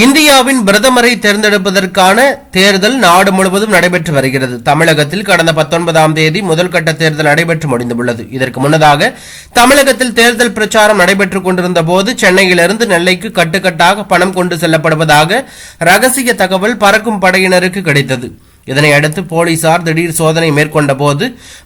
இந்தியாவின் பிரதமரை தேர்ந்தெடுப்பதற்கான தேர்தல் நாடு முழுவதும் நடைபெற்று வருகிறது. தமிழகத்தில் கடந்த 19ஆம் தேதி முதல் கட்ட தேர்தல் நடைபெற்று முடிந்துள்ளது. இதற்கு முன்னதாக தமிழகத்தில் தேர்தல் பிரச்சாரம் நடைபெற்றுக் கொண்டிருந்த போது சென்னையிலிருந்து நெல்லைக்கு கட்டுக்கட்டாக பணம் கொண்டு செல்லப்படுவதாக ரகசிய தகவல் பறக்கும் படையினருக்கு கிடைத்தது. இதனையடுத்து போலீசார் திடீர் சோதனை மேற்கொண்ட போது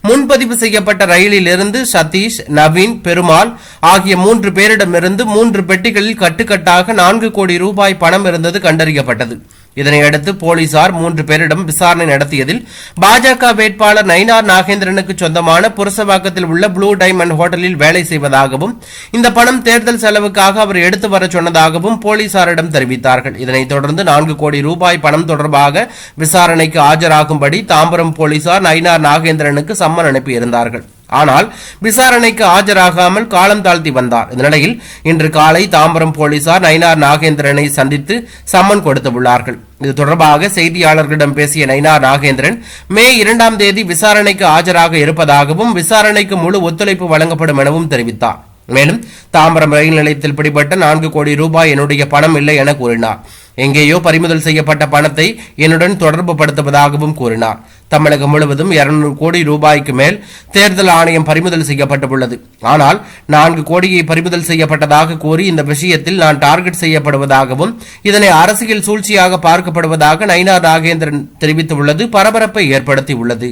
முன்பதிவு செய்யப்பட்ட ரயிலில் இருந்து சதீஷ், நவீன், பெருமாள் ஆகிய 3 பேரிடமிருந்து 3 பெட்டிகளில் கட்டுக்கட்டாக 4 கோடி ரூபாய் பணம் இருந்தது கண்டறியப்பட்டது. இதனையடுத்து போலீசார் 3 பேரிடம் விசாரணை நடத்தியதில் பாஜக வேட்பாளர் நயினார் நாகேந்திரனுக்கு சொந்தமான புரசவாக்கத்தில் உள்ள ப்ளூ டைமண்ட் ஹோட்டலில் வேலை செய்வதாகவும் இந்த பணம் தேர்தல் செலவுக்காக அவர் எடுத்து வர சொன்னதாகவும் போலீசாரிடம் தெரிவித்தார்கள். இதனைத் தொடர்ந்து 4 கோடி ரூபாய் பணம் தொடர்பாக விசாரணைக்கு ஆஜராகும்படி தாம்பரம் போலீசார் நயினார் நாகேந்திரனுக்கு சம்மன் அனுப்பியிருந்தார்கள். ஆனால் விசாரணைக்கு ஆஜராகாமல் காலம் தாழ்த்தி வந்தார். இந்த நிலையில் இன்று காலை தாம்பரம் போலீசார் நயினார் நாகேந்திரனை சந்தித்து சம்மன் கொடுத்துள்ளார்கள். இது தொடர்பாக செய்தியாளர்களிடம் பேசிய நயினார் நாகேந்திரன் மே 2ஆம் தேதி விசாரணைக்கு ஆஜராக இருப்பதாகவும் விசாரணைக்கு முழு ஒத்துழைப்பு வழங்கப்படும் எனவும் தெரிவித்தார். மேலும் தாம்பரம் ரயில் நிலையத்தில் பிடிபட்ட 4 கோடி ரூபாய் என்னுடைய பணம் இல்லை என கூறினார். எங்கேயோ பறிமுதல் செய்யப்பட்ட பணத்தை என்னுடன் தொடர்பு படுத்துவதாகவும் கூறினார். தமிழகம் முழுவதும் 200 கோடி ரூபாய்க்கு மேல் தேர்தல் ஆணையம் பறிமுதல் செய்யப்பட்டுள்ளது. ஆனால் 4 கோடியை பறிமுதல் செய்யப்பட்டதாக கூறி இந்த விஷயத்தில் நான் டார்கெட் செய்யப்படுவதாகவும் இதனை அரசியல் சூழ்ச்சியாக பார்க்கப்படுவதாக நயினார் நாகேந்திரன் தெரிவித்துள்ளது பரபரப்பை ஏற்படுத்தியுள்ளது.